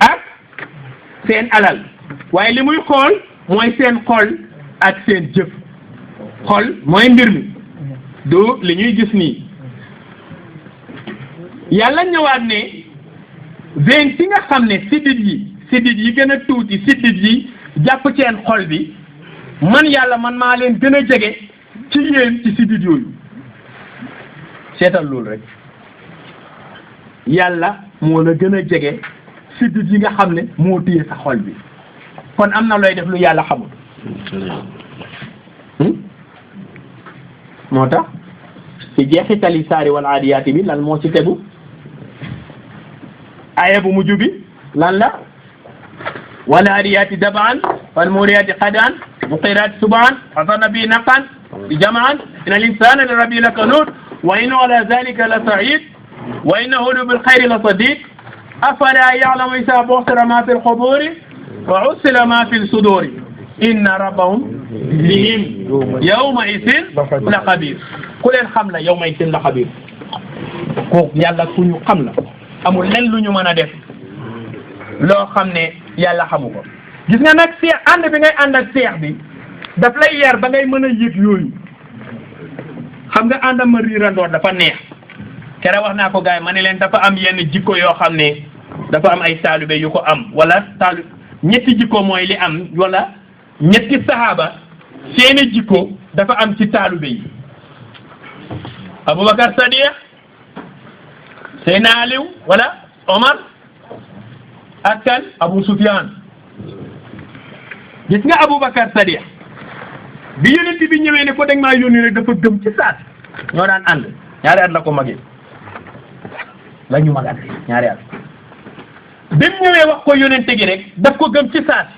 ak seen alal waaye li muy xool mooy seen xol ak seen jëf xol mooy mbir mi du li ñuy gis nii yàlla ñëwaat ne veine ci nga xam ne sidit yi gën a tuuti sidit yi jàpp seen xol bi man yàlla man maa leen gën a jege ci yéen ci sidit yooyu seetal loolu rek yàlla moo la gën a jege sidit yi nga xam ne moo téye sa xol bi kon am na looy def lu yàlla xamul moo tax ci jeexitali saari wal aadiyaati bi lan moo ci tegu aya bu mujj bi lan la wal aadiyaati dabaan wal muuriyaati qadaan muqiraati subaan xasana bi naqan jamaan inna al-insaana li rabbihi lakanuud wa innahu ala zaalika la sa'iid wa innahu bil xayri la sadiid afalaa ya'lamu izaa bu'thira maa fil qubuuri wa hussila maa fil suduuri inna rabbahum bihim yawma idin la xabiir ku leen xam la yawma idin la xabiir ko yàlla ku ñu xam la amul len lu ñu mën a def loo xam ne yàlla xamu ko gis nga nag seex ànd bi ngay ànd ak seex bi daf lay yar ba ngay mën a yëg yooyu xam nga ànd ma riirandoor dafa neex kere wax naa ko gars yi ma ne leen dafa am yenn jikko yoo xam ne dafa am ay taalibe yu ko am wala ñetti jikko mooy li am wala ñetti sahaaba seeni jikko dafa am ci taalibe yi Aboubacar Sadiq Seyna Aliou wala Omar ak kan Abou Soufiane gis nga Aboubacar Sadiq bi yonent bi ñëwee ne ko dañ maa yónni rek dafa gëm ci saat ñoo daan ànd ñaari at la ko magee la ñu mag at ñaari at bi mu ñëwee wax ko yonent gi rek daf ko gëm ci saat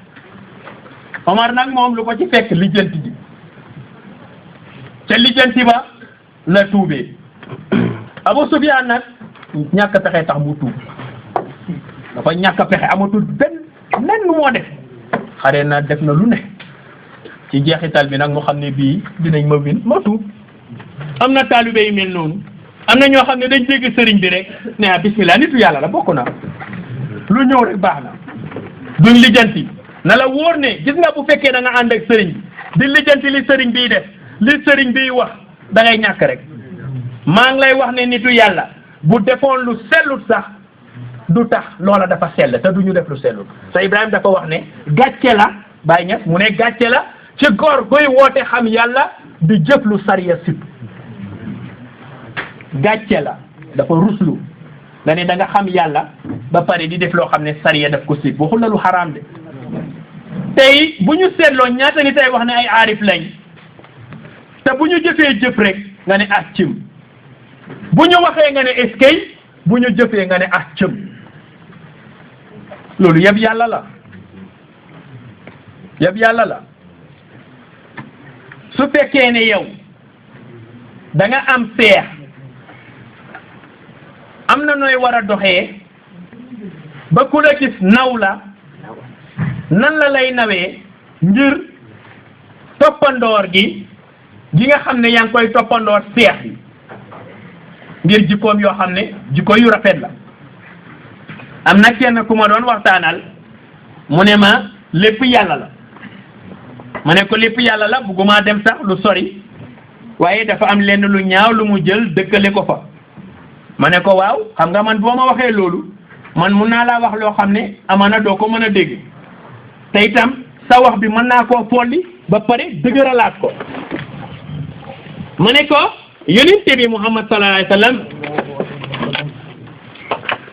Omar nag moom lu ko ci fekk lijjanti ji ca lijjanti ba la tuubee Abou Soufiane nag ñàkk pexe tax mu tuub dafa ñàkk pexe amatul benn nen lu moo def xare na def na lu ne ci jeexital bi nag mu xam ne bii dinañ ma win ma tuub am na taalibe yu mel noonu am na ñoo xam ne dañ dégg sëriñ bi rek ne ah bismillah nitu yàlla la bokk na lu ñëw rek baax na duñ lijjanti na la wóor ne gis nga bu fekkee da nga ànd ak sëriñ bi di lijjanti li sëriñ biy def li sëriñ biy wax da ngay ñàkk rek maa ngi lay wax ne nitu yàlla bu defoon lu sellut sax du tax loola dafa sell te du ñu def lu sellut te Ibrahima dafa wax ne gàcce la Baye Niass mu ne gàcce la ci góor guy woote xam yàlla di jëf lu sariya sib gàcce la dafa ruslu nga ne da nga xam yàlla ba pare di def loo xam ne sariya daf ko sib waxul la lu xaraam de tey bu ñu seetloo ñaata ni tey wax ne ay aarif lañ te bu ñu jëfee jëf rek nga ne ah cim bu ñu waxee nga ne eskay bu ñu jëfee nga ne ah cim loolu yëpp yàlla la yëpp yàlla la su fekkee ne yow da nga am seex am na nooy war a doxee ba ku la gis naw la nan la lay nawee ngir toppandoor gi nga xam ne yaa ngi koy toppandoor seex yi ngir jikkoom yoo xam ne jikko yu rafet la am na kenn ku ma doon waxtaanal mu ne ma lépp yàlla la ma ne ko lépp yàlla la bugguma dem sax lu sori waaye dafa am lenn lu ñaaw lu mu jël dëkkale ko fa ma ne ko waaw xam nga man boo ma waxee loolu man mun naa laa wax loo xam ne amaana doo ko mën a dégg te itam sa wax bi mën naa koo folli ba pare dëgëralaat ko ma ne ko yonent bi Muhammad sallallahu alayhi wa sallam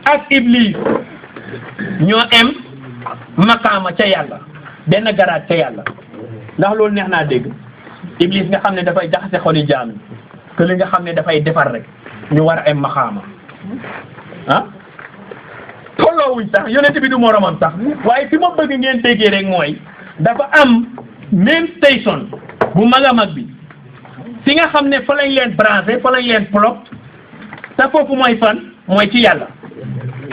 ak Iblis ñoo am maqaama ca yàlla benn garaat ca yàlla ndax loolu neex naa dégg Iblis nga xam ne dafay jaxase xoli jaam yi que li nga xam ne dafay defar rek ñu war a am maqaama ah tolloowuñ sax yonent bi du moromam sax waaye fi ma bëgg ngeen déggee rek mooy dafa am même station bu mag a mag bi fi nga xam ne fa lañ leen branché fa lañ leen plog te foofu mooy fan mooy ci yàlla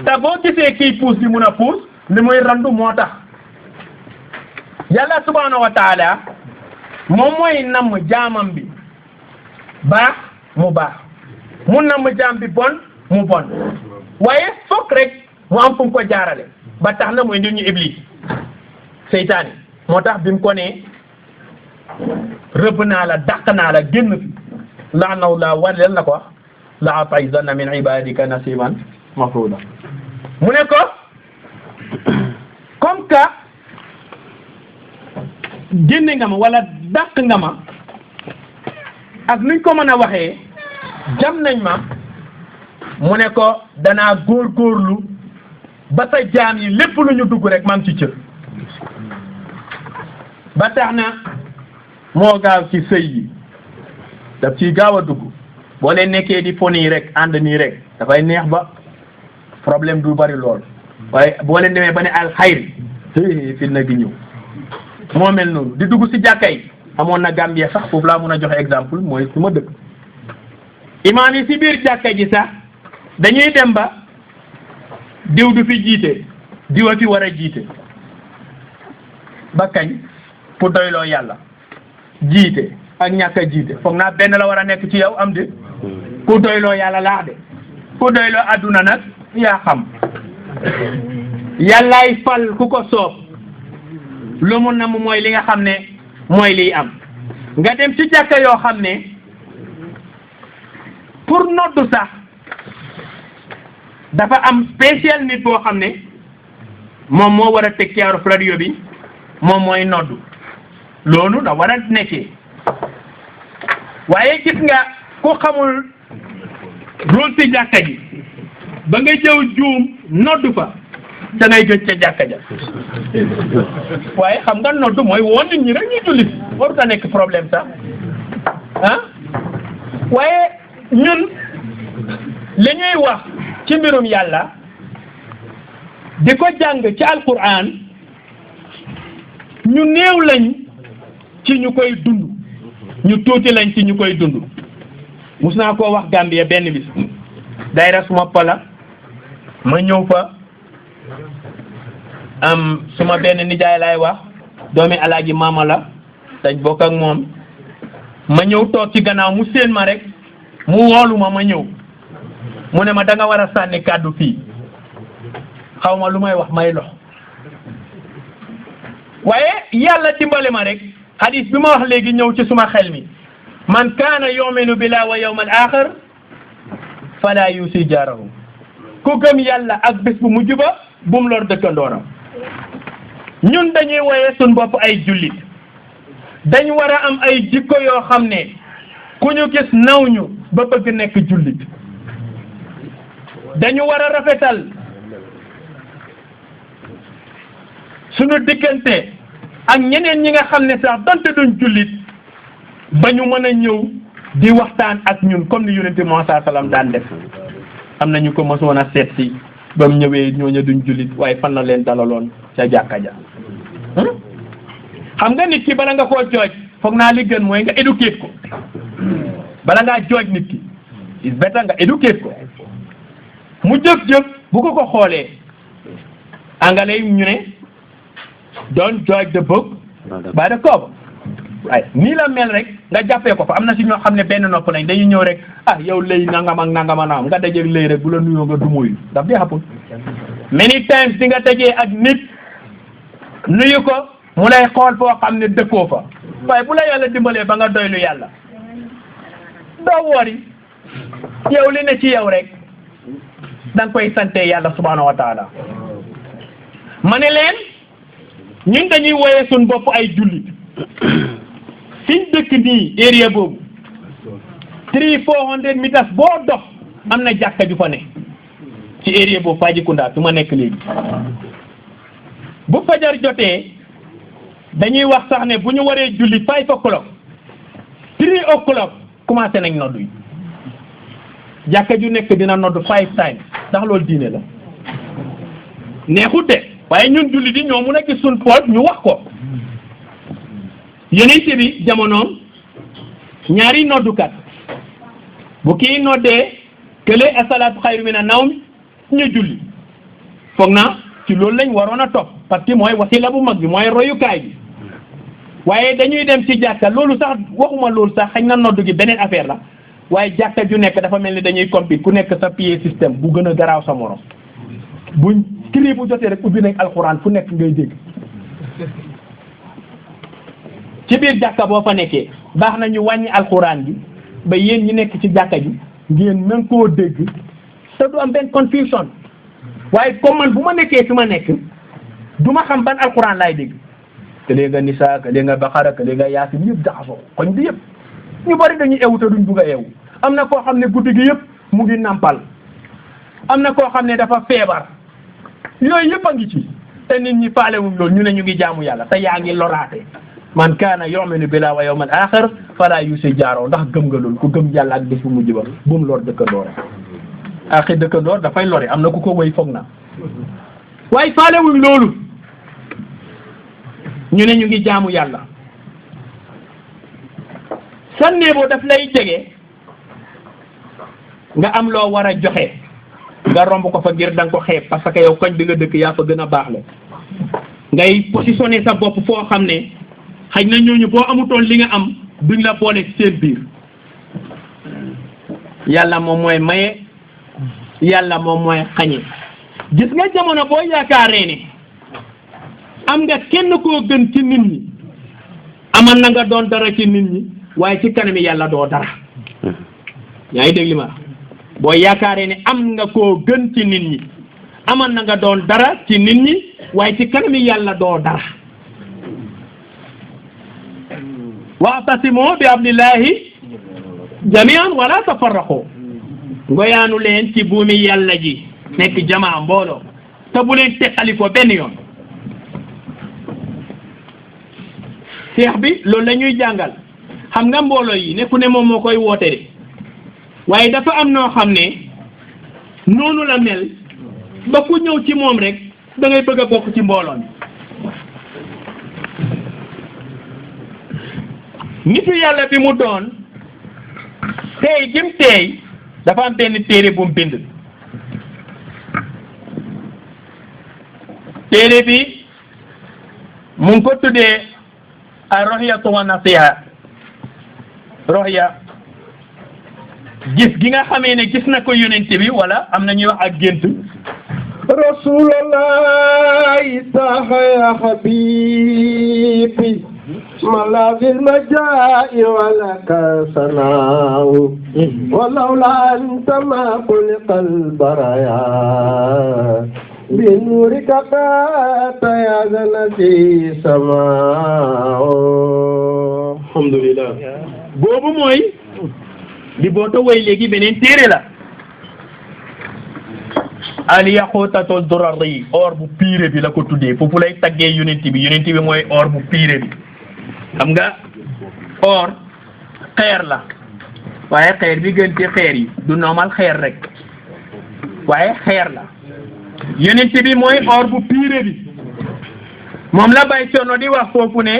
te boo gisee kii puus bi mun a puus li muy randu moo tax yàlla subhanahu wa taala moom mooy namm jaamam bi baax mu baax mu namm jaam bi bon mu bon waaye fokk rek mu am fu mu ko jaarale ba tax na mooy ndir ñu iblis seytaane moo tax bi mu ko ne rëbb naa la dàq naa la génn fi laanaw la warleel na ko wax la atayzanna min ibadika nasiban mafruda mu ne ko comme que génne nga ma wala dàq nga ma ak nuñ ko mën a waxee jam nañ ma mu ne ko danaa góorgóorlu ba sa jaam yi lépp lu ñu dugg rek maa ngi ci cër ba tax na moo gaaw ci sëy yi daf ciy gaaw a dugg boo leen nekkee di fon yi rek ànd nii rek dafay neex ba problème du bari lool waaye boo leen demee ba ne alxayri fi na gi ñëw moo mel noonu di dugg ci jàkka yi amoon na Gambie sax foofu laa mun a joxe exemple mooy su ma dëkk imaam yi ci biir jàkka ji sax dañuy dem ba diw du fi jiite diw a fi war a jiite ba kañ pour doyloo yàlla jiite ak ñàkk a jiite foog naa benn la war a nekk ci yow am de ku doyloo yàlla laax de ku doyloo adduna nag yaa xam yàllaay fal ku ko soob lu mu na mu mooy li nga xam ne mooy liy am nga dem ci jàkka yoo xam ne pour noddu sax dafa am spécial nit boo xam ne moom moo war a teg ci radio bi moom mooy noddu loolu da war a nekkee waaye gis nga ku xamul rôle ci jàkka ji ba nga jëw juum noddu fa da ngay gëj ca jàkka ja waaye xam nga noddu mooy woon nit ñi rek ñu jullit warut a nekk problème sax ah waaye ñun li ñuy wax ci mbirum yàlla di ko jàng ci alquran ñu néew lañ ci ñu koy dund ñu tuuti lañ ci ñu koy dund mus naa koo wax Gambie benn bis dayra suma pala ma ñëw fa am suma benn nijaay laay wax doomi alaaji maama la dañ bokk ak moom ma ñëw toog ci gannaaw mu séen ma rek mu woolu ma ñëw mu ne ma da nga war a sànni kàddu fii xaw ma lu may wax may lox waaye yàlla dimbale ma rek hadis bi ma wax léegi ñëw ci suma xel mi man kaana yuminu billahi wa yawmal axir fala yusi jaarahu ku gëm yàlla ak bés bu mujj ba bum lor dëkkandooram ñun dañuy woyee suñ bopp ay jullit dañ war a am ay jikko yoo xam ne ku ñu gis naw ñu ba bëgg nekk jullit dañu war a rafetal suñu diggante ak ñeneen ñi nga xam ne sax donte duñ jullit ba ñu mën a ñëw di waxtaan ak ñun comme ni yonente Muhammad sallam daan def am na ñu ko mosoon a seet si ba mu ñëwee ñooñu duñ jullit waaye fan la leen dalaloon ca jàkka ja xam nga nit ki bala nga koo jooj foog naa li gën mooy nga éduquer ko bala ngaa jooj nit ki is better nga éduquer ko mu jëf-jëf bu ko xoolee anglais yi ñu ne don't judge the book by the cover waaye nii la mel rek nga jàppee ko fa am na si ñoo xam ne benn nopp lañ dañuy ñëw rek ah yow lay nangam ak nangam ak nangam nga dajeeg lay rek bu la nuyoo nga dumuyu daf di happen many times di nga dajee ak nit nuyu ko mu lay xool foo xam ne dëkkoo fa waaye bu la yàlla dimbalee ba nga doylu yàlla doo wori yow li ne ci yow rek da nga koy sante yàlla subhanahu wa taala ma ne leen ñun dañuy woyee suñ bopp ay jullit fiñ dëkk nii area boobu 300-400 meters boo dox am na jàkka ju fa ne ci area boobu Fajikunda fi ma nekk léegi bu fajar jotee dañuy wax sax ne bu ñu waree julli 5 o'clock 3 o'clock commencé nañ noddu yi jàkka ju nekk dina noddu 5 times ndax loolu diine la neexut de waaye ñun julli di ñoo mun a gis suñ poot ñu wax ko yonent bi jamonoom ñaari noddukat bu kii noddee kële asalaatu xayru mina nawm ñu julli foog naa ci loolu lañ waroon a topp parce que mooy wasila bu mag bi mooy royukaay bi waaye dañuy dem ci jàkka loolu sax waxuma loolu sax xëy na noddu gi beneen affaire la waaye jàkka ju nekk dafa mel ni dañuy compete ku nekk sa pied système bu gën a garaaw sa morom buñ cri bu jotee rek ubbi nañ alxuraan fu nekk ngay dégg ci biir jàkka boo fa nekkee baax na ñu wàññi alxuraan gi ba yéen ñi nekk ci jàkka ji ngeen mën koo dégg te du am benn confusion waaye comme man bu ma nekkee fi ma nekk du ma xam ban alxuraan laay dégg te léegi nga Nisaa que léegi nga Baqara que léegi nga Yaasin yëpp jaxasoo koñ bi yëpp ñu bari dañuy ewu te duñ bugg a ewu am na koo xam ne guddi gi yëpp mu ngi nampal am na koo xam ne dafa feebar yooyu yëpp a ngi ci te nit ñi faalewuñ loolu ñu ne ñu ngi jaamu yàlla te yaa ngi loraate man kaana yu'minu billahi wa yawmal aaxir falaa yusi jaaroo ndax gëm nga loolu ku gëm yàlla ak bés bu mujj ba bu mu lor dëkkandoor axi dëkkandoor dafay lore am na ku ko wéy foog na waaye faalewuñ loolu ñu ne ñu ngi jaamu yàlla sànnee boo daf lay jege nga am loo war a joxe nga romb ko fa ngir da nga ko xeeb parce que yow koñ bi nga dëkk yaa fa gën a baax la ngay positionné sa bopp foo xam ne xëy na ñooñu boo amutoon li nga am duñ la boole ci seen biir yàlla moom mooy maye yàlla moom mooy xañe gis nga jamono boo yaakaaree ne am nga kenn koo gën ci nit ñi amal na nga doon dara ci nit ñi waaye ci kanami yàlla doo dara yaa ngi dégg li ma boo yaakaaree ne am nga koo gën ci nit ñi amal na nga doon dara ci nit ñi waaye ci kanami yàlla doo dara wa'tasimu bi hablillahi jami'an wala tafarraqu ngoyaanu leen ci buumi yàlla ji nekk jamaa mbooloo te bu leen teqali ko benn yoon seex bi loolu la ñuy jàngal xam nga mbooloo yi nekku ne moom moo koy woote de waaye dafa am noo xam ne noonu la mel ba ku ñëw ci moom rek da ngay bëgg a bokk ci mbooloo mi nitu yàlla bi mu doon tey jëm tey dafa am benn téere bu mu bind téere bi mu ngi ko tuddee ar-ruhyatu wa nasiha ruhya gis gi nga xamee ne gis na ko yonent bi wala am na ñuy wax ak gént rasulullahi saha ya habibi malazil majai wala kasanau walawla anta ma khuliqal baraya binurika ya zanati samao alhamdulillah boobu mooy di booto way léegi beneen téere la al yaqutatul durari or bu piire bi la ko tuddee foofu lay taggee yonent bi mooy or bu piire bi xam nga or xeer la waaye xeer bi gën ci xeer yi du normal xeer rek waaye xeer la yonent bi mooy or bu piire bi moom la bay coono di wax foofu ne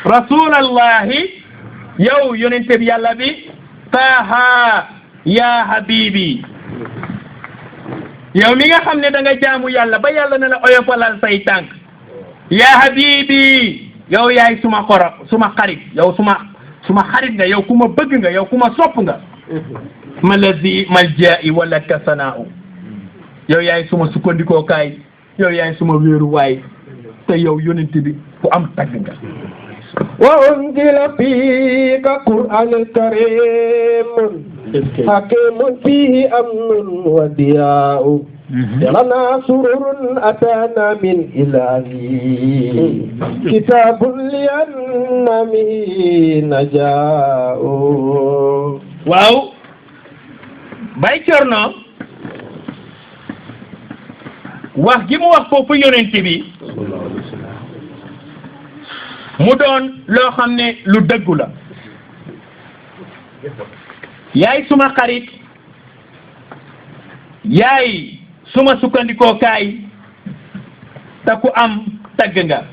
rasulallahi yow yonent bi yàlla bi taaha ya habibi yow mi nga xam ne da nga jaamu yàlla ba yàlla ne la oyofalal say tànk ya habibi yow yaay suma xarit yow suma xarit nga yow ku ma bëgg nga yow ku ma sopp nga malazi malja'i wala kasana'u yow yaay suma sukkandikoo kaay yow yaay suma wéeruwaay te yow yonent bi ku am tagg nga وأنزل فيك قرآن الكريم حكيم فيه أمن ودياء لنا سرور أتانا من إلهي كتاب لأنمه نجاء waaw Baay Cerno wax gi mu wax foofu yonent bi mu doon loo xam ne lu dëggu la yaay suma xarit yaay suma sukkandikoo kaay te ku am tagg nga